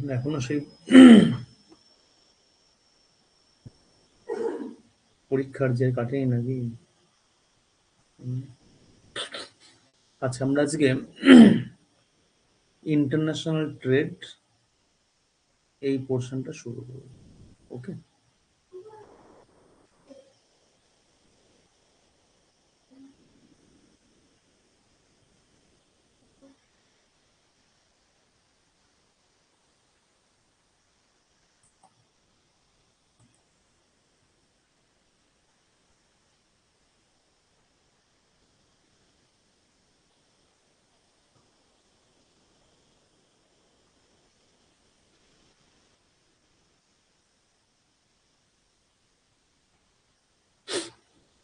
এখনো সেই পরীক্ষার যে কাটেনি নাকি? আচ্ছা, আমরা আজকে ইন্টারন্যাশনাল ট্রেড এই পোর্শনটা শুরু করব। ওকে,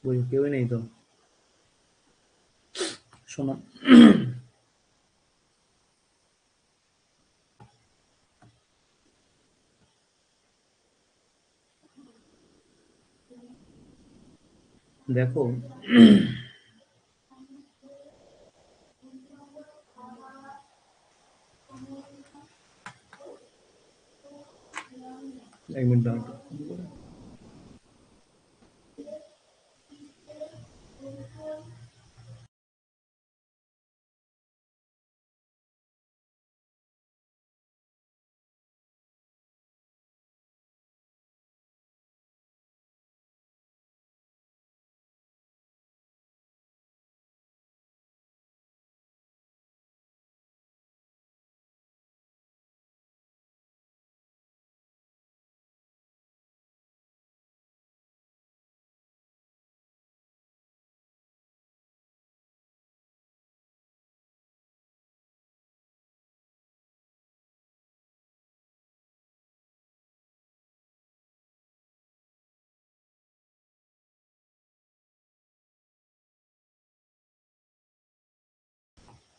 বই কেউই নেই তো শোনো। দেখো, এক মিনিট দাঁড়াও তো।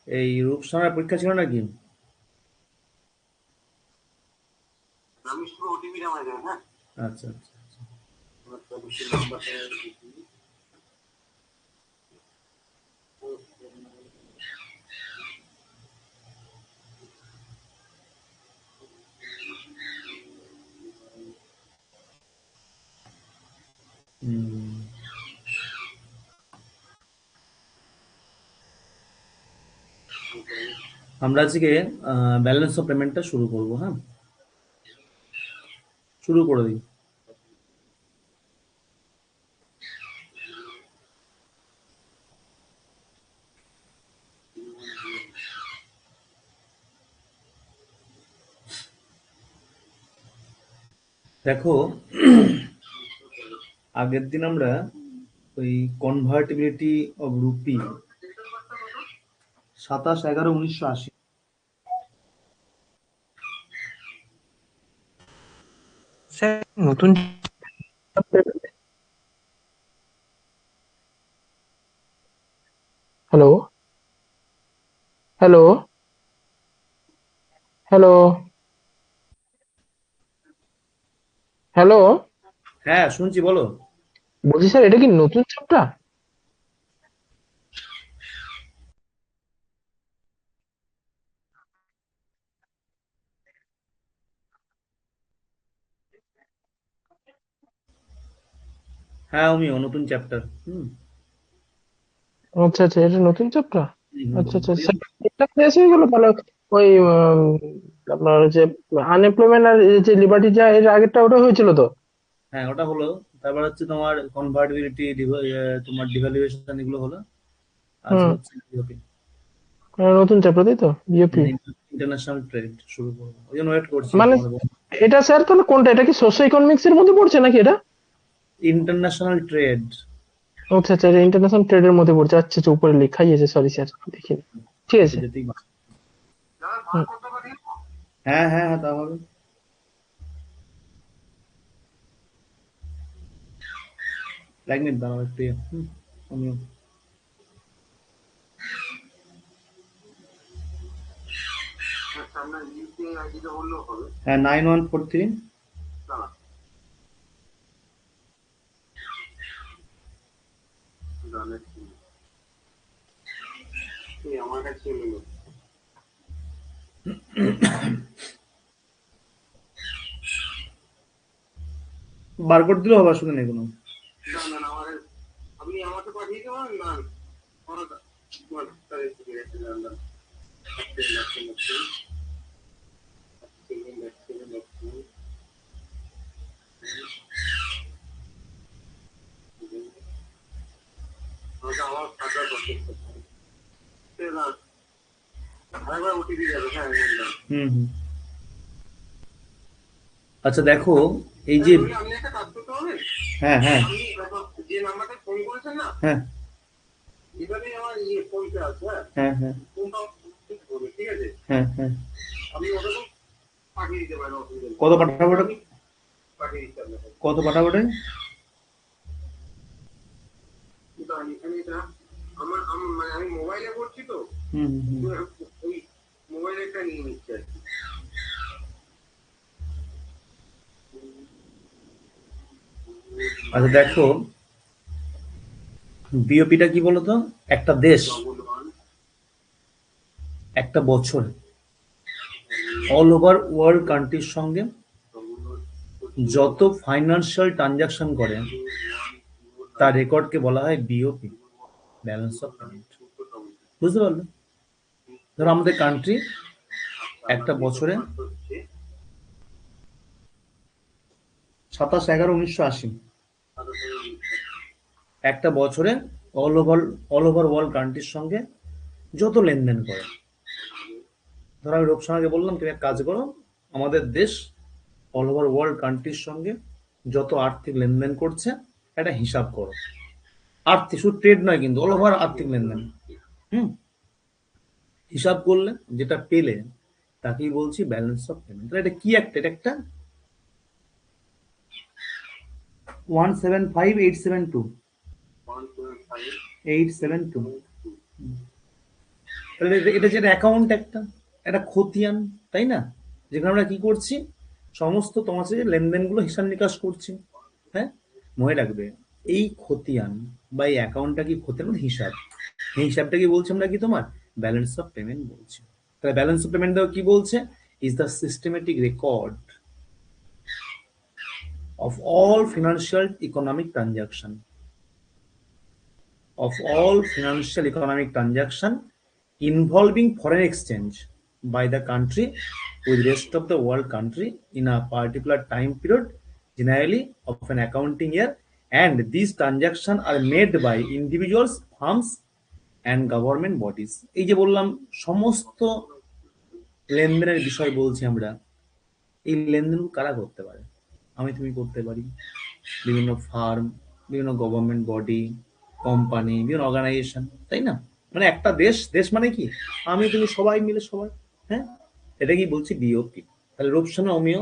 এই রূপসানার পরীক্ষা ছিল নাকি? আচ্ছা আচ্ছা আচ্ছা। আমরা আজকে ব্যালেন্স অফ পেমেন্টটা শুরু করব। হ্যাঁ, শুরু করে দিই। দেখো, আগের দিন আমরা ওই কনভার্টিবিলিটি অফ রুপি 27/11/1980। স্যার নতুন হ্যালো হ্যালো হ্যালো হ্যালো হ্যাঁ, শুনছি, বলো। বলছি স্যার এটা কি নতুন চ্যাপ্টার? হ্যাঁ, আমিও নতুন চ্যাপ্টার। হুম। আচ্ছা আচ্ছা, এটা নতুন চ্যাপ্টার। হুম, আচ্ছা আচ্ছা স্যার, এটা শেষ হয়ে গেল তাহলে? ওই আপনার যে আনএমপ্লয়মেন্ট আর এই যে লিবার্টি যা এর আগেরটা ওটা হয়েছিল তো? হ্যাঁ, ওটা হলো। তারপর হচ্ছে তোমার কনভার্টিবিলিটি, তোমার ডিভ্যালুয়েশন, এগুলো হলো। আজকে হুম, হচ্ছে ইউপি, নতুন চ্যাপ্টার তাই তো, বিওপি। ইন্টারন্যাশনাল ট্রেড শুরু করবো, ওই জন্য ওয়েট করছি মানে তোমাদের। এটা স্যার তাহলে কোনটা, এটা কি সোশ্য ইকোনমিক্স এর মধ্যে পড়ছে নাকি এটা? International trade. আচ্ছা আচ্ছা, এটা ইন্টারন্যাশনাল ট্রেড এর মধ্যে পড়ছে। আচ্ছা আচ্ছা, উপরে লেখাই আছে, সরি স্যার দেখিনি। ঠিক আছে। যেতেই পারে। হুম, হ্যাঁ হ্যাঁ হ্যাঁ, তা হবে। এক মিনিট দাঁড়াও একটু। আমিও। হ্যাঁ, 9143। বারকোড দিলেও হবে, অসুবিধা নেই কোনো। হুম হুম। আচ্ছা দেখো, এই যে হ্যাঁ হ্যাঁ হ্যাঁ হ্যাঁ হ্যাঁ হ্যাঁ হ্যাঁ, কত পাঠাবো ওটা? কত পাঠাবো ওটা? হুম হুম হুম। আচ্ছা দেখো, বিওপিটা কি বলতো? একটা দেশ একটা বছর অল ওভার ওয়ার্ল্ড কান্ট্রির সঙ্গে যত ফাইন্যান্সিয়াল ট্রানজাকশন করে তার রেকর্ডকে বলা হয় বিওপি, ব্যালেন্স অফ পেমেন্ট। বুঝতে পারলে? ধরো আমাদের কান্ট্রি একটা বছরে 27/11/1980 একটা বছরে অল ওভার ওয়ার্ল্ড কান্ট্রির সঙ্গে যত লেনদেন করে, ধরো আমি রূপসানাকে বললাম তুমি এক কাজ করো, আমাদের দেশ অল ওভার ওয়ার্ল্ড কান্ট্রির সঙ্গে যত আর্থিক লেনদেন করছে একটা হিসাব করো। আর্থিক, শুধু ট্রেড নয় কিন্তু, অল ওভার আর্থিক লেনদেন। হুম। হিসাব করলে যেটা পেলে তাকেই বলছি ব্যালেন্স অফ পেমেন্ট। এটা কি একটা, এটা একটা 175,872 872। তাহলে এটা যেটা অ্যাকাউন্ট, একটা একটা খতিয়ান, তাই না? যেখানে আমরা কি করছি, সমস্ত তোমার সাথে লেনদেনগুলো হিসাব নিকাশ করছি। হ্যাঁ, মনে রাখবে, এই খতিয়ান বা এই অ্যাকাউন্টটা কি খতিয়ান মানে হিসাব, এই হিসাবটা কি বলছি আমরা, কি তোমার ব্যালেন্স অফ পেমেন্ট বলছি। তাহলে ব্যালেন্স অফ পেমেন্ট কি বলছে? Is the systematic record of all financial economic transaction of all financial economic transaction involving foreign exchange by the country with rest of the world country in a particular time period, generally of an accounting year, and these transactions are made by individuals, firms and government bodies। এই যে বললাম সমস্ত লেনদেনের বিষয় বলছি আমরা, এই লেনদেন কারা করতে পারে? আমি তুমি করতে পারি, বিভিন্ন ফার্ম, বিভিন্ন গভর্নমেন্ট বডি, কোম্পানি, বিভিন্ন অর্গানাইজেশন, তাই না? মানে একটা দেশ, দেশ মানে কি, আমি তুমি সবাই মিলে সবাই। হ্যাঁ, এটা কি বলছি বিওপি। তাহলে রূপসানা অমিয়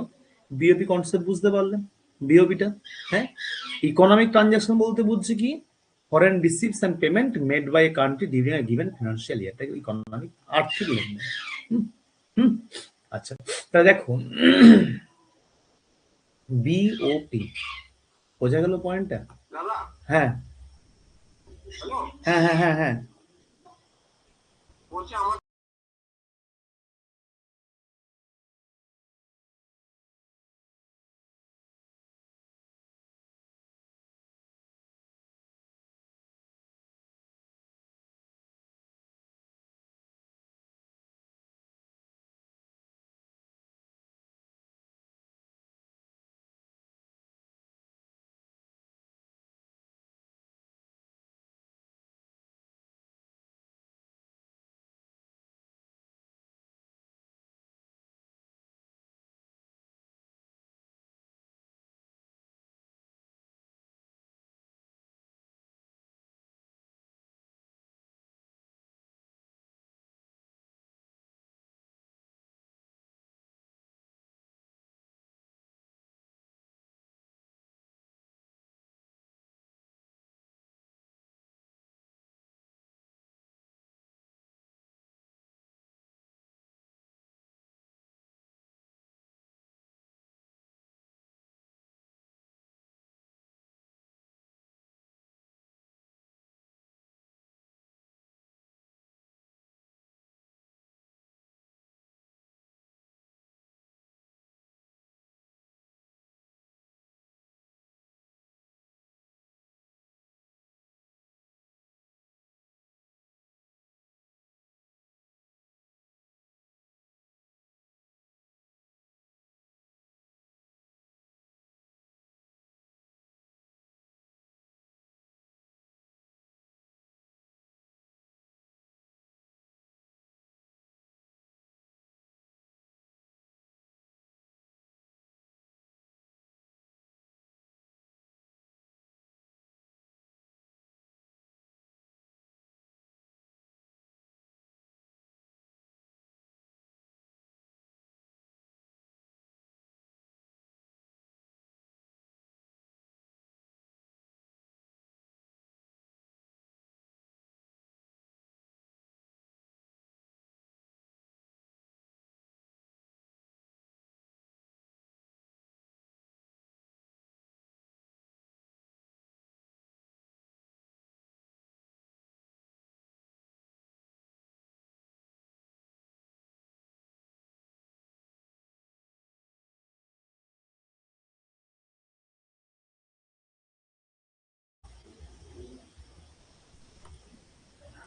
বিওপি কনসেপ্ট বুঝতে পারলেন? বিওপিটা, হ্যাঁ, ইকোনমিক ট্রানজাকশন বলতে বুঝছি কি, foreign receives and payment made by a country during a given financial year, এটা ইকোনমিক, আর্থিক লেনদেন। হুম হুম। আচ্ছা, তাহলে দেখো বিওপি, বোঝা গেল পয়েন্টটা? হ্যাঁ হ্যাঁ হ্যাঁ হ্যাঁ হ্যাঁ।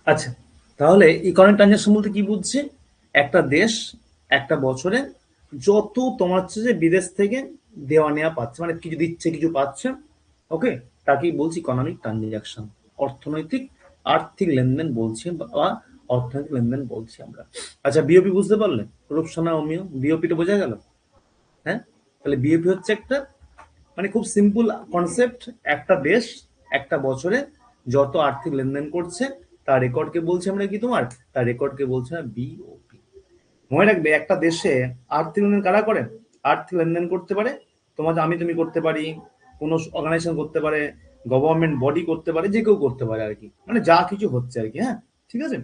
আচ্ছা, তাহলে ইকোনমিক ট্রানজাকশন বলতে কি বুঝছি? একটা দেশ একটা বছরে যত তোমার হচ্ছে যে বিদেশ থেকে দেওয়া নেওয়া পাচ্ছে, মানে কিছু দিচ্ছে কিছু পাচ্ছে, ওকে, তাকেই বলছি ইকোনমিক ট্রানজাকশন। অর্থনৈতিক আর্থিক লেনদেন বলছি বা অর্থনৈতিক লেনদেন বলছি আমরা। আচ্ছা, বিওপি বুঝতে পারলে? রূপসানা অমিয়, বিওপিটা বোঝা গেল? হ্যাঁ, তাহলে বিওপি হচ্ছে একটা, মানে খুব সিম্পল কনসেপ্ট। একটা দেশ একটা বছরে যত আর্থিক লেনদেন করছে তার রেকর্ডকে বলছি আমরা কি, তোমার তার রেকর্ডকে বলছে না বিওপি। মনে রাখবে, একটা দেশে আর্থিক লেনদেন কারা করে? আর্থিক লেনদেন করতে পারে তোমার আমি তুমি করতে পারি, কোনো অর্গানাইজেশন করতে পারে, গভর্নমেন্ট বডি করতে পারে, যে কেউ করতে পারে আর কি, মানে যা কিছু হচ্ছে আর কি। হ্যাঁ, ঠিক আছে।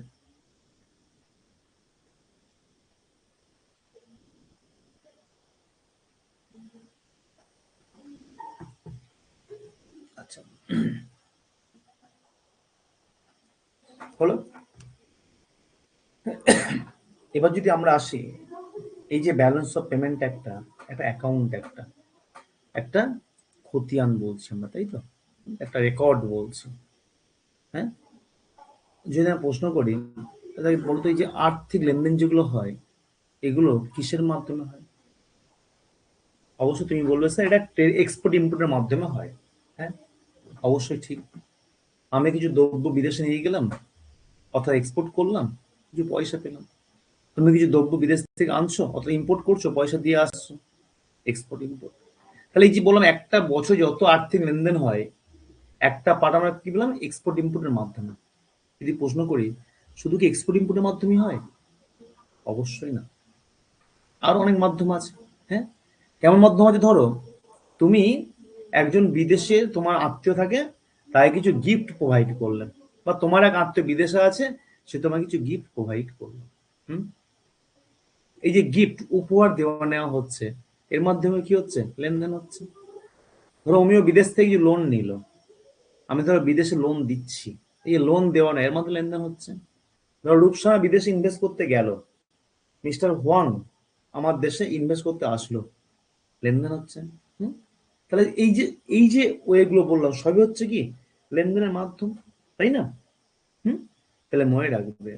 আচ্ছা, হলো। এবার যদি আমরা আসি, এই যে ব্যালেন্স অফ পেমেন্ট একটা, একটা অ্যাকাউন্ট, একটা একটা খতিয়ান বলছি আমরা, তাই তো, একটা রেকর্ড বলছি। হ্যাঁ, যদি আমি প্রশ্ন করি, তাহলে বলতো এই যে আর্থিক লেনদেন যেগুলো হয়, এগুলো কিসের মাধ্যমে হয়? অবশ্যই তুমি বলবে স্যার এটা এক্সপোর্ট ইম্পোর্টের মাধ্যমে হয়। হ্যাঁ, অবশ্যই ঠিক। আমি কিছু দ্রব্য বিদেশে নিয়ে গেলাম, অর্থাৎ এক্সপোর্ট করলাম, কিছু পয়সা পেলাম। তুমি কিছু দ্রব্য বিদেশ থেকে আনছো, অর্থাৎ ইম্পোর্ট করছো, পয়সা দিয়ে আসছো, এক্সপোর্ট ইম্পোর্ট। তাহলে এই যে বললাম একটা বছর যত আর্থিক লেনদেন হয়, একটা পার্ট আমরা কি বললাম, এক্সপোর্ট ইম্পোর্টের মাধ্যমে। যদি প্রশ্ন করি, শুধু কি এক্সপোর্ট ইম্পোর্টের মাধ্যমেই হয়? অবশ্যই না, আরো অনেক মাধ্যম আছে। হ্যাঁ, কেমন মাধ্যম আছে? ধরো তুমি একজন বিদেশে তোমার আত্মীয় থাকে, তাই কিছু গিফট প্রোভাইড করলেন, বা তোমার এক আত্মীয় বিদেশে আছে, সে তোমার কিছু গিফট প্রোভাইড করলো। হুম, এই যে গিফট উপহার দেওয়া নেওয়া হচ্ছে, এর মাধ্যমে কি হচ্ছে? লেনদেন হচ্ছে। ধরো আমিও বিদেশ থেকে যে লোন নিল, আমি ধরো বিদেশে লোন দিচ্ছি, এই লোন দেওয়া না, এর মধ্যে লেনদেন হচ্ছে। ধরো রূপসানা বিদেশে ইনভেস্ট করতে গেল, মিস্টার হোয়াং আমার দেশে ইনভেস্ট করতে আসলো, লেনদেন হচ্ছে। হুম, তাহলে এই যে ওয়েগুলো বললাম, সবই হচ্ছে কি লেনদেনের মাধ্যম, তাই না? হুম, তাহলে মনে রাখবে,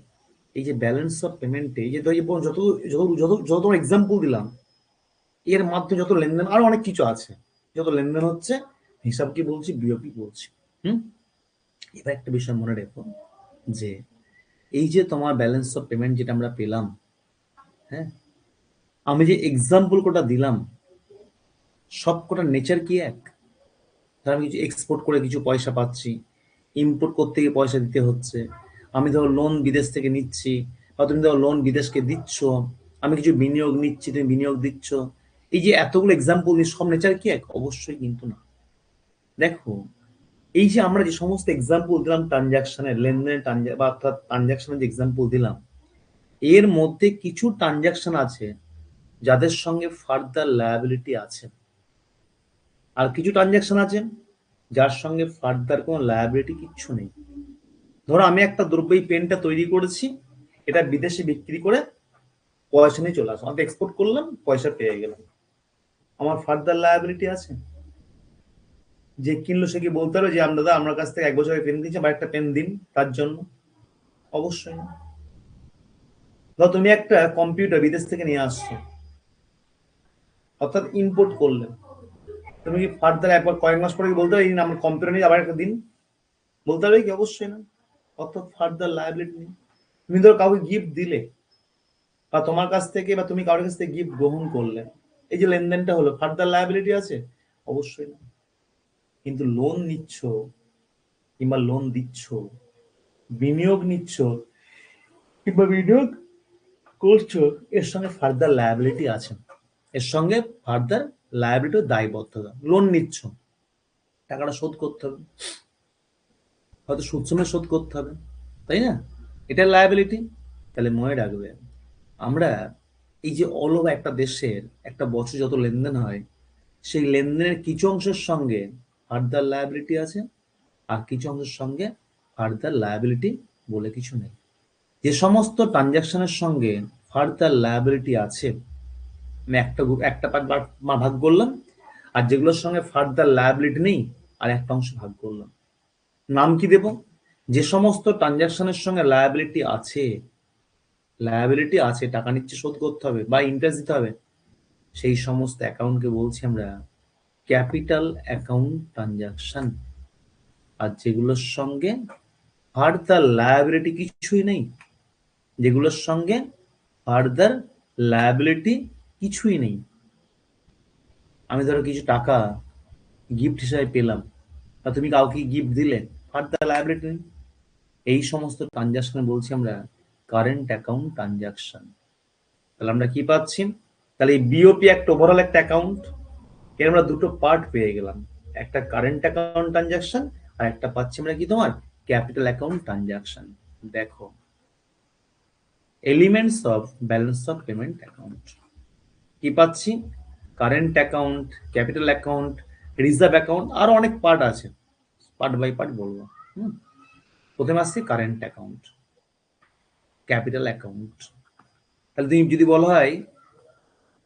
এই যে ব্যালেন্স অফ পেমেন্টে, এই যে ধর এই যত যত যত যত তোমার এক্সাম্পল দিলাম, এর মাধ্যমে যত লেনদেন, আরো অনেক কিছু আছে, যত লেনদেন হচ্ছে, হিসাব কি বলছি, বিওপি বলছি। হুম, এবার একটা বিষয় মনে রেখো, যে এই যে তোমার ব্যালেন্স অফ পেমেন্ট যেটা আমরা পেলাম, হ্যাঁ, আমি যে এক্সাম্পল কোটা দিলাম, সব কোটার নেচার কি এক? ধর আমি কিছু এক্সপোর্ট করে কিছু পয়সা পাচ্ছি, ইম্পোর্ট করতে গিয়ে পয়সা দিতে হচ্ছে, আমি ধরো লোন বিদেশ থেকে নিচ্ছি, বা তুমি ধরো লোন বিদেশকে দিচ্ছ, আমি কিছু বিনিয়োগ নিচ্ছি, তুমি বিনিয়োগ দিচ্ছ। এই যে এতগুলো এক্সাম্পল দিই, সব নেচার কি এক? অবশ্যই কিন্তু না। দেখো, এই যে আমরা যে সমস্ত এক্সাম্পল দিলাম ট্রানজাকশনের, লেনদেনের বা অর্থাৎ ট্রানজাকশনের যে এক্সাম্পল দিলাম, এর মধ্যে কিছু ট্রানজাকশন আছে যাদের সঙ্গে ফার্দার লায়াবিলিটি আছে, আর কিছু ট্রানজাকশন আছে যার সঙ্গে ফার্দার কোনো লায়াবিলিটি কিচ্ছু নেই। ধরো আমি একটা দ্রব্য, এই পেনটা তৈরি করেছি, এটা বিদেশে বিক্রি করে পয়সা নিয়ে চলে আসলাম, আমি এক্সপোর্ট করলাম, পয়সা পেয়ে গেলাম, আমার ফার্দার লায়াবিলিটি আছে? যে কিনলো সে কি বলতে পারবে যে আমরা দাদা আমার কাছ থেকে 1 বছর আগে পেন দিয়েছি, বা একটা পেন দিন তার জন্য? অবশ্যই না। ধরো তুমি একটা কম্পিউটার বিদেশ থেকে নিয়ে আসছো, অর্থাৎ ইম্পোর্ট করলে, তুমি কি ফার্দার একবার কয়েক মাস পরে কি বলতে পারবে আমার কম্পিউটার নিয়ে আবার একটা দিন? বলতে পারবে কি? অবশ্যই না। অর্থাৎ ফার্দার লায়াবিলিটি নেই। তুমি ধরো কাউকে গিফট দিলে, বা তোমার কাছ থেকে বা তুমি কারোর কাছ থেকে গিফট গ্রহণ করলে, এই যে লেনদেনটা হলো, ফার্দার লায়াবিলিটি আছে? অবশ্যই না। কিন্তু লোন নিচ্ছ, কিংবা লোন দিচ্ছ, বিনিয়োগ নিচ্ছ, কিংবা বিনিয়োগ করছো, এর সঙ্গে ফার্দার লায়াবিলিটি আছে, এর সঙ্গে ফার্দার লায়াবিলিটি, দায়বদ্ধতা। লোন নিচ্ছ, টাকাটা শোধ করতে হবে, হয়তো সুদ সময় শোধ করতে হবে, তাই না? এটা লায়াবিলিটি। তাহলে মনে রাখবে, আমরা এই যে অল ওভার একটা দেশের একটা বছর যত লেনদেন হয়, সেই লেনদেনের কিছু অংশের সঙ্গে ফার্দার লায়াবিলিটি আছে, আর কিছু অংশের সঙ্গে ফার্দার লায়াবিলিটি বলে কিছু নেই। যে সমস্ত ট্রানজাকশনের সঙ্গে ফার্দার লায়াবিলিটি আছে, আমি একটা পার্ট ভাগ করলাম, আর যেগুলোর সঙ্গে ফার্দার লায়াবিলিটি নেই, আর একটা অংশ ভাগ করলাম। নাম কি দেব? যে সমস্ত ট্রানজাকশনের সঙ্গে লায়াবিলিটি আছে, টাকা নিচ্ছে শোধ করতে হবে বা ইন্টারেস্ট দিতে হবে, সেই সমস্ত অ্যাকাউন্টকে বলছি আমরা ক্যাপিটাল অ্যাকাউন্ট ট্রানজাকশন। আর যেগুলোর সঙ্গে ফার্দার লায়াবিলিটি কিছুই নেই, যেগুলোর সঙ্গে ফার্দার লায়াবিলিটি কিছুই নেই, আমি ধরো কিছু টাকা গিফট হিসাবে পেলাম, বা তুমি কাউকে গিফট দিলে, ফার্দার লায়াবিলিটি নেই, এই সমস্ত ট্রানজাকশন বলছি আমরা কারেন্ট অ্যাকাউন্ট ট্রানজাকশন। তাহলে আমরা কি পাচ্ছি? তাহলে এই বিওপি একটা ওভারঅল একটা অ্যাকাউন্ট, এর আমরা দুটো পার্ট পেয়ে গেলাম, একটা কারেন্ট অ্যাকাউন্ট ট্রানজাকশন আর একটা পাচ্ছি আমরা কি তোমার ক্যাপিটাল অ্যাকাউন্ট ট্রানজাকশন। দেখো, elements of balance of payment account কি পাচ্ছি? Current account, capital account, reserve account, আরো অনেক পার্ট আছে, পার্ট বাই পার্ট বলবো। প্রথমে আসছে কারেন্ট অ্যাকাউন্ট, ক্যাপিটাল অ্যাকাউন্ট। তাহলে তুমি যদি বলা হয়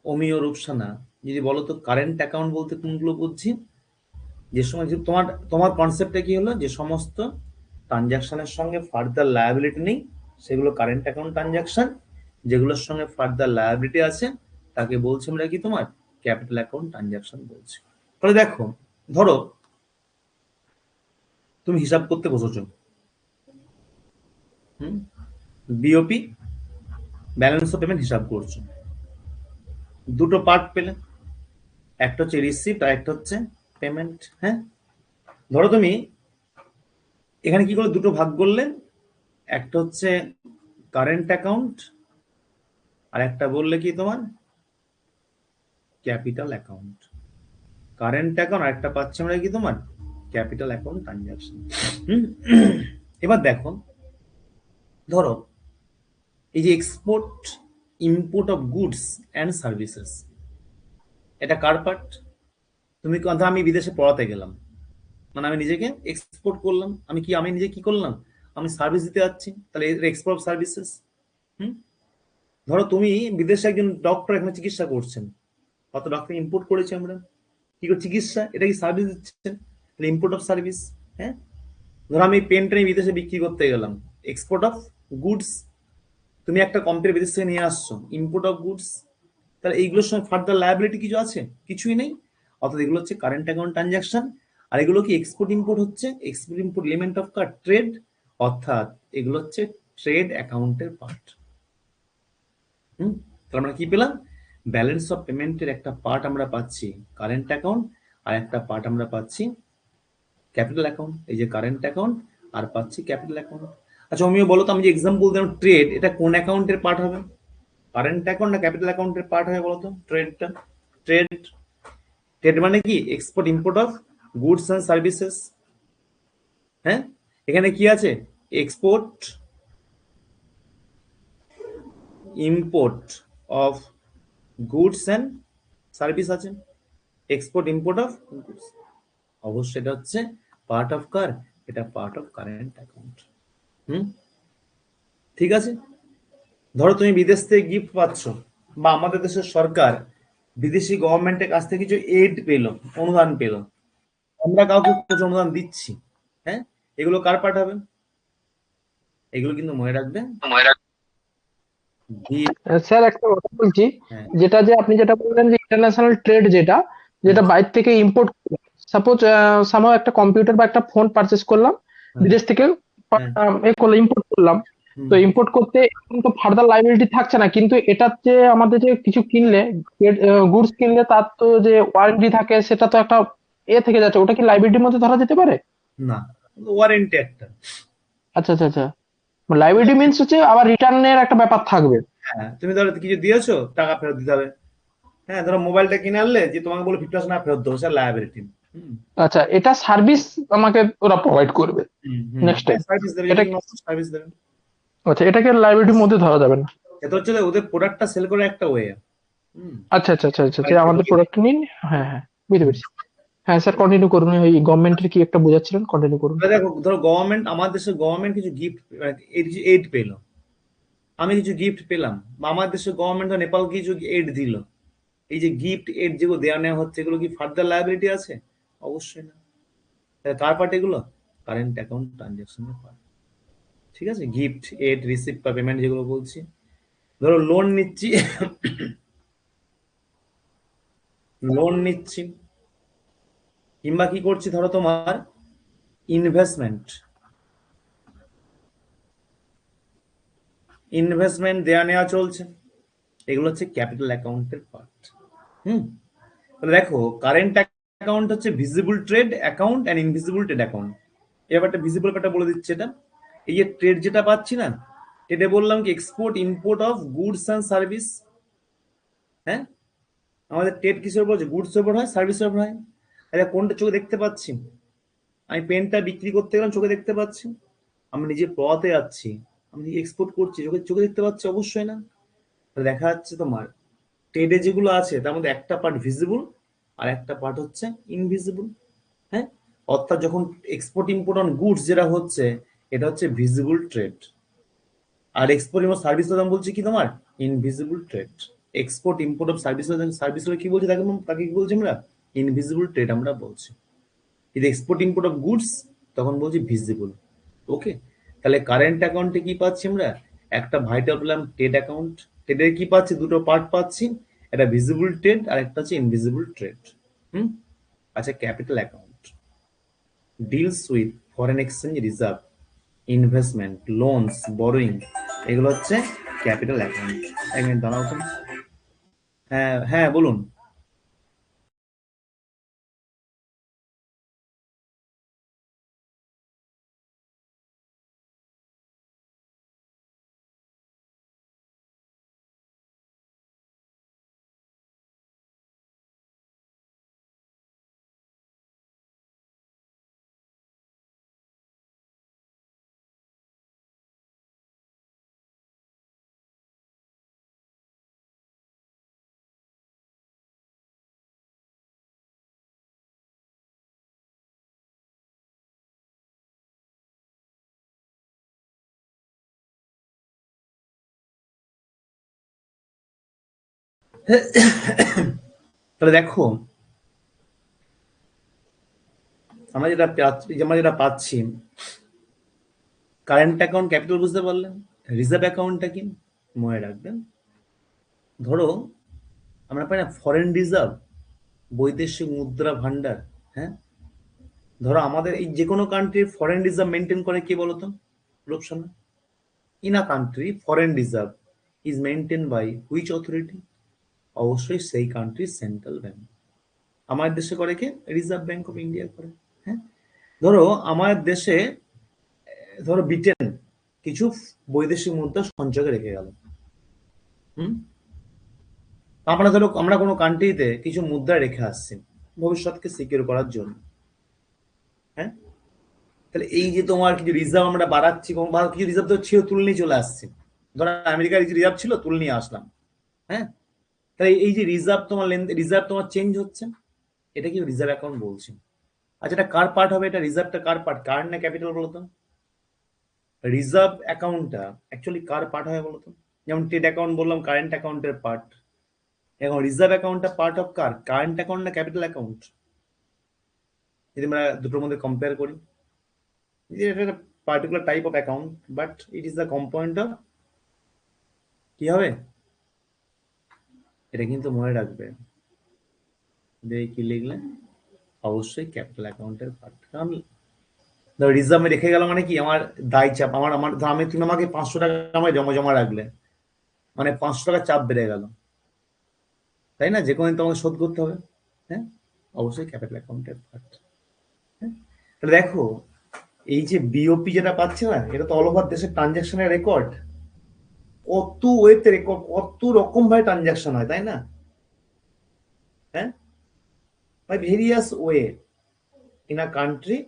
অমি ও রূপসানা, যদি বলো তো কারেন্ট অ্যাকাউন্ট বলতে কোনগুলো বুঝছি? যে সময় তোমার তোমার কনসেপ্টটা কি হলো, যে সমস্ত ট্রানজাকশনের সঙ্গে ফার্দার লায়াবিলিটি নেই সেগুলো কারেন্ট অ্যাকাউন্ট ট্রানজাকশন, যেগুলোর সঙ্গে ফার্দার লায়াবিলিটি আছে তাকে বলছি আমরা কি তোমার ক্যাপিটাল অ্যাকাউন্ট ট্রানজাকশন বলছি। তাহলে দেখো, ধরো তুমি হিসাব করতে বসেছো, বিওপি ব্যালেন্স অফ পেমেন্ট হিসাব করছো, দুটো পার্ট পেলে, একটা হচ্ছে রিসিপ্ট আর একটা হচ্ছে পেমেন্ট। হ্যাঁ, ধরো তুমি এখানে কি করে দুটো ভাগ করলে, একটা হচ্ছে কারেন্ট অ্যাকাউন্ট আর একটা বললে কি তোমার ক্যাপিটাল অ্যাকাউন্ট। কারেন্ট অ্যাকাউন্ট আর একটা পাচ্ছি আমরা কি তোমার ক্যাপিটাল অ্যাকাউন্ট ট্রানজাকশন। এবার দেখো, ধরো এই যে export import of goods and services, এটা কার পার্ট? তুমি কথা, আমি বিদেশে পড়াতে গেলাম, মানে আমি নিজেকে এক্সপোর্ট করলাম, আমি নিজে কি করলাম, আমি সার্ভিস দিতে যাচ্ছি, তাহলে এক্সপোর্ট অফ সার্ভিসেস। ধরো তুমি বিদেশে একজন ডক্টর এখানে চিকিৎসা করছেন, কত ডক্টর ইম্পোর্ট করেছি আমরা, কি করে চিকিৎসা, এটা কি সার্ভিস দিচ্ছেন, তাহলে ইম্পোর্ট অফ সার্ভিস। হ্যাঁ, ধরো আমি পেনটা বিদেশে বিক্রি করতে গেলাম, এক্সপোর্ট অফ গুডস, তুমি একটা কোম্পানি বিদেশ থেকে নিয়ে আসছো, ইম্পোর্ট অফ গুডস। তাহলে এইগুলোর সঙ্গে ফার্দার লায়াবিলিটি কিছু আছে? কিছুই নেই। অর্থাৎ এগুলো হচ্ছে কারেন্ট অ্যাকাউন্ট ট্রানজাকশন। আর এগুলো কি এক্সপোর্ট ইম্পোর্ট হচ্ছে, export import element of trade, অর্থাৎ এগুলো হচ্ছে ট্রেড অ্যাকাউন্টের পার্ট। তাহলে আমরা কি পেলাম? ব্যালেন্স অফ পেমেন্টের একটা পার্ট আমরা পাচ্ছি কারেন্ট অ্যাকাউন্ট, আর একটা পার্ট আমরা পাচ্ছি ক্যাপিটাল অ্যাকাউন্ট। এই যে কারেন্ট অ্যাকাউন্ট আর পাচ্ছি ক্যাপিটাল অ্যাকাউন্ট। আচ্ছা অমিও বলো তো, আমি যে এক্সাম্পল দিলাম ট্রেড, এটা কোন অ্যাকাউন্টের পার্ট হবে? কারেন্ট অ্যাকাউন্ট না ক্যাপিটাল অ্যাকাউন্টের পার্ট হবে বলো তো? ট্রেডটা, ট্রেড, ট্রেড মানে কি export import of goods and services. হ্যাঁ, এখানে কি আছে? Export import of goods and service আছে, এক্সপোর্ট ইম্পোর্ট অফ গুডস, অবশ্যই এটা হচ্ছে পার্ট অফ কার, এটা পার্ট অফ কারেন্ট অ্যাকাউন্ট। ঠিক আছে। ধরো তুমি বিদেশ থেকে গিফট পাচ্ছ, বা আমাদের দেশের সরকার বিদেশি গভর্নমেন্টের কাছ থেকে কিছু এইড পেলো, অনুদান পেলো, আমরা কাউকে কিছু অনুদান দিচ্ছি, হ্যাঁ, এগুলো কার পার্ট হবে? এগুলো কিন্তু মনে রাখবে স্যার একটা কথা বলছি, হ্যাঁ, যেটা যে আপনি যেটা বললেন যে ইন্টারন্যাশনাল ট্রেড, যেটা হ্যাঁ, যেটা বাইরে থেকে ইম্পোর্ট, সাপোজ সামহাও একটা কম্পিউটার বা একটা ফোন পারচেস করলাম হ্যাঁ, বিদেশ থেকে, হ্যাঁ, ইম্পোর্ট করলাম। হুম, তো ইম্পোর্ট করতে এখন তো ফার্দার লাইবিলিটি থাকছে না, কিন্তু এটা যে আমাদের যে কিছু কিনলে, গুডস কিনলে তার তো যে ওয়ারেন্টি থাকে, সেটা তো একটা থেকে যাচ্ছে, ওটা কি লাইবিলিটির মধ্যে ধরা যেতে পারে? না, ওয়ারেন্টি একটা। আচ্ছা আচ্ছা আচ্ছা, লাইবিলিটি মিন্স হচ্ছে আবার রিটার্নের একটা ব্যাপার থাকবে। হ্যাঁ, তুমি ধরো কিছু দিয়েছো, টাকা ফেরত দিতে হবে। হ্যাঁ, ধরো মোবাইলটা কিনে আনলে, যে তোমাকে বলে 50% না ফেরত দেবো, স্যার লায়াবিলিটি। হুম, আচ্ছা, এটা সার্ভিস আমাকে ওরা প্রোভাইড করবে হুম, হুম, নেক্সট টাইম। সার্ভিস দেবে, যদি এটা কোনো সার্ভিস দেবে। আচ্ছা, এটাকে লাইবিলিটির মধ্যে ধরা যাবে না? এটা হচ্ছে যে ওদের প্রোডাক্টটা সেল করার একটা ওয়ে। হুম, আচ্ছা আচ্ছা আচ্ছা আচ্ছা, যে আমাদের প্রোডাক্ট নিন। হ্যাঁ হ্যাঁ, বুঝতে পেরেছি। হ্যাঁ স্যার, কন্টিনিউ করুন, ওই গভর্নমেন্টের কি একটা বোঝাচ্ছিলেন, কন্টিনিউ করুন। এবার দেখো, ধরো গভর্নমেন্ট, আমাদের দেশের গভর্নমেন্ট কিছু গিফট, এইড পেলো, আমি কিছু গিফট পেলাম, বা আমার দেশের গভর্নমেন্ট নেপাল কিছু এইড দিল, এই যে গিফট এইড যেগুলো দেওয়া নেওয়া হচ্ছে, এগুলো কি ফার্দার লায়াবিলিটি আছে? অবশ্যই না। তাহলে কার পার্ট এগুলো? কারেন্ট অ্যাকাউন্ট ট্রানজাকশনের পার্ট। ঠিক আছে, গিফট, এড, রিসিভ বা পেমেন্ট যেগুলো বলছি। ধরো লোন নিচ্ছি, লোন নিচ্ছি, কিংবা কি করছি, ধরো তোমার ইনভেস্টমেন্ট, ইনভেস্টমেন্ট দেয়া নেওয়া চলছে, এগুলো হচ্ছে ক্যাপিটাল অ্যাকাউন্টের পার্ট। হুম, তাহলে দেখো কারেন্ট অ্যাকাউন্ট হচ্ছে visible trade account and invisible trade account. এবার একটা ভিজিবল ব্যাপারটা বলে দিচ্ছে, এটা এই যে ট্রেড যেটা পাচ্ছি না, ট্রেডে বললাম কি export import of goods and service. হ্যাঁ, আমাদের ট্রেড কিসের উপর হচ্ছে? গুডস উপর হয়, সার্ভিসের উপর হয়। আচ্ছা, কোনটা চোখে দেখতে পাচ্ছি? আমি পেনটা বিক্রি করতে গেলাম, চোখে দেখতে পাচ্ছি। আমি নিজে পড়াতে যাচ্ছি, আমি এক্সপোর্ট করছি, চোখে চোখে দেখতে পাচ্ছি? অবশ্যই না। তাহলে দেখা যাচ্ছে তোমার ট্রেডে যেগুলো আছে তার মধ্যে একটা পার্ট ভিজিবল আর একটা পার্ট হচ্ছে ইনভিজিবল। হ্যাঁ, অর্থাৎ যখন এক্সপোর্ট ইম্পোর্ট অন গুডস যেটা হচ্ছে, এটা হচ্ছে ভিজিবল ট্রেড। আর এক্সপোর্ট ইম্পোর্ট সার্ভিস দাম বলছি কি তোমার? Invisible trade. Export import of service, service কি বলছি তাকে, তাকে কি বলছি আমরা? ইনভিজিবল ট্রেড আমরা বলছি। যদি এক্সপোর্ট ইম্পোর্ট অফ গুডস, তখন বলছি ভিজিবল। ওকে, তাহলে কারেন্ট অ্যাকাউন্টে কি পাচ্ছি আমরা? একটা ভাইটাল পেলাম ট্রেড অ্যাকাউন্ট। ট্রেডের কি পাচ্ছি? দুটো পার্ট পাচ্ছি, একটা ভিজিবল ট্রেড আর একটা হচ্ছে ইনভিজিবল ট্রেড। হুম, আচ্ছা, capital account deals with foreign exchange reserve, investment, loans, borrowing, এগুলো হচ্ছে ক্যাপিটাল অ্যাকাউন্ট। এক মিনিট দাঁড়াও তো। হ্যাঁ হ্যাঁ, বলুন। তাহলে দেখো আমরা যেটা পাচ্ছি, কারেন্ট অ্যাকাউন্ট ক্যাপিটাল বুঝতে পারলেন। রিজার্ভ অ্যাকাউন্টটা কি মনে রাখবেন? ধরো আমরা পাই না ফরেন রিজার্ভ, বৈদেশিক মুদ্রা ভান্ডার। হ্যাঁ, ধরো আমাদের এই যে কোনো কান্ট্রির ফরেন রিজার্ভ মেনটেন করে কে বলতো? লোকসানা। In a country foreign reserve is maintain by which authority? অবশ্যই সেই কান্ট্রির সেন্ট্রাল ব্যাংক। আমার দেশে করে কে? রিজার্ভ ব্যাংক অফ ইন্ডিয়া করে। হ্যাঁ, ধরো আমার দেশে, ধরো ব্রিটেন কিছু বৈদেশিক মুদ্রা সঞ্চয় করে রেখে গেল। হুম, আমরা ধরো আমরা কোনো কান্ট্রিতে কিছু মুদ্রা রেখে আসছি ভবিষ্যৎকে সিকিউর করার জন্য। হ্যাঁ, তাহলে এই যে তোমার কিছু রিজার্ভ আমরা বাড়াচ্ছি, বা কিছু রিজার্ভ তো ছিল তুলে নিয়ে চলে আসছি। ধরো আমেরিকার কিছু রিজার্ভ ছিল, তুলে নিয়ে আসলাম। হ্যাঁ, তাহলে এই যে রিজার্ভ তোমার রিজার্ভ তোমার চেঞ্জ হচ্ছে, এটা কি রিজার্ভ অ্যাকাউন্ট বলছি। আচ্ছা, এটা কার পার্ট হবে? এটা রিজার্ভটা কার পার্ট, কারেন্ট না ক্যাপিটাল বলতো? রিজার্ভ অ্যাকাউন্টটা অ্যাকচুয়ালি কার পার্ট হয় বলতো? যেমন ট্রেড অ্যাকাউন্ট বললাম কারেন্ট অ্যাকাউন্টের পার্ট, এখন রিজার্ভ অ্যাকাউন্টটা part of car, current account না ক্যাপিটাল অ্যাকাউন্ট? যদি আমরা দুটোর মধ্যে কম্পেয়ার করি, এটা একটা particular type of account, but it is the component of, কি হবে? এটা কিন্তু মনে রাখবে যে কি লিখলে, অবশ্যই ক্যাপিটাল অ্যাকাউন্টের পার্ট। কারণ ধর রিজার্ভ আমি রেখে গেলাম মানে কি, আমার দায় চাপ, আমার আমার ধর আমি, তুমি আমাকে 500 টাকা আমায় জমা জমা রাখলে, মানে 500 টাকা চাপ বেড়ে গেল, তাই না? যে কোনো দিন তোমাকে শোধ করতে হবে। হ্যাঁ, অবশ্যই ক্যাপিটাল অ্যাকাউন্টের পার্ট। হ্যাঁ, তাহলে দেখো এই যে বিওপি যেটা পাচ্ছে না, এটা তো অল ওভার দেশের ট্রানজাকশনের রেকর্ড। কত ওয়েতে রেকর্ড, কত রকম ভাবে ট্রানজাকশন হয়, তাই না? হ্যাঁ, by various way in a country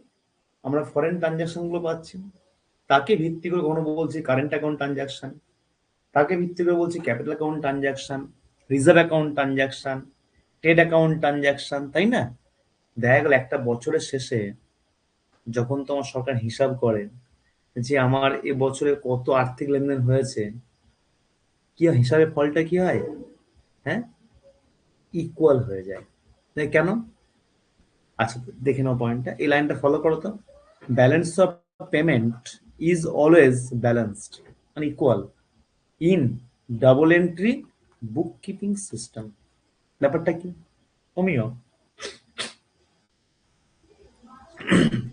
আমরা ফরেন ট্রানজাকশন গুলো পাচ্ছি। তাকে ভিত্তি করে কখনো বলছি কারেন্ট অ্যাকাউন্ট ট্রানজাকশন, তাকে ভিত্তি করে বলছি capital account transaction, reserve account transaction, trade account transaction, তাই না? দেখা গেল একটা বছরের শেষে যখন তোমার সরকার হিসাব করে যে আমার এ বছরে কত আর্থিক লেনদেন হয়েছে, কি হয় হিসাবের ফলটা কি হয়? হ্যাঁ, ইকুয়াল হয়ে যায়। কেন? আচ্ছা, দেখে নাও পয়েন্টটা, এই লাইনটা ফলো করো তো। Balance of payment is always balanced and equal in double entry bookkeeping system. ব্যাপারটা কি অমিয়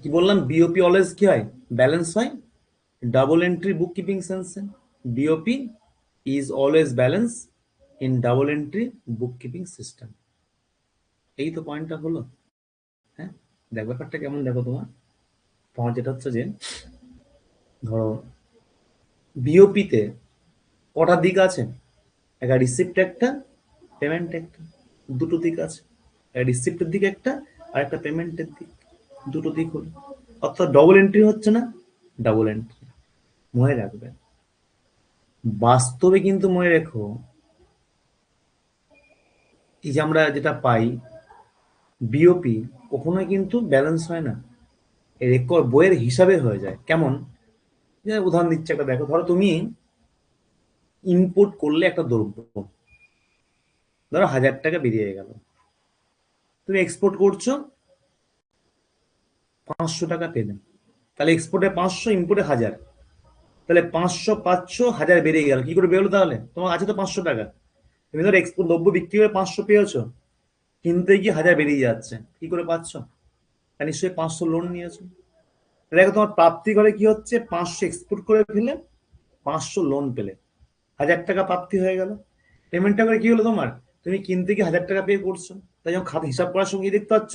কি বললাম, বিওপি অলওয়েজ কি হয়, ব্যালেন্স হয় ডাবল এন্ট্রি বুক কিপিং সেন্সে। BOP is always balance in double entry book keeping system. এই তো পয়েন্টটা হলো। হ্যাঁ, দেখ ব্যাপারটা কেমন, দেখো তোমার যেটা হচ্ছে যে ধরো বিওপিতে কটা দিক আছে, একটা রিসিপ্ট একটা, পেমেন্ট একটা, দুটো দিক আছে। রিসিপ্টের দিক একটা আর একটা পেমেন্টের দিক, দুটো দিক হলো। অর্থাৎ ডবল এন্ট্রি হচ্ছে না, ডাবল এন্ট্রি। মনে রাখবে, বাস্তবে কিন্তু মনে রেখো, এই যে আমরা যেটা পাই বিওপি কখনোই কিন্তু ব্যালেন্স হয় না, রেকর্ড বইয়ের হিসাবে হয়ে যায়। কেমন, যে উদাহরণ দিচ্ছে একটা, দেখো ধরো তুমি ইনপুট করলে একটা দ্রব্য, ধরো 1000 টাকা বেরিয়ে গেল, তুমি এক্সপোর্ট করছো 500 টাকা পেলে, তাহলে এক্সপোর্টে 500, ইনপুটে 1000, তাহলে 500 500 1000 বেরিয়ে গেল। কি করে বেরোলো, তাহলে তোমার আছে তো 500 টাকা, তুমি ধরো এক্সপোর্ট দ্রব্য বিক্রি করে 500 পেয়েছো, কিনতে গিয়ে 1000 বেরিয়ে যাচ্ছে, কি করে পাচ্ছ, তা নিশ্চয়ই 500 লোন নিয়েছো। দেখো তোমার প্রাপ্তি করে কি হচ্ছে, 500 এক্সপোর্ট করে ফেলে 500 লোন পেলে, 1000 টাকা প্রাপ্তি হয়ে গেল। পেমেন্টটা করে কি হলো তোমার, তুমি কিনতে গিয়ে 1000 টাকা পে করছো, তাই যখন খাতা হিসাব করার সঙ্গে দেখতে পাচ্ছ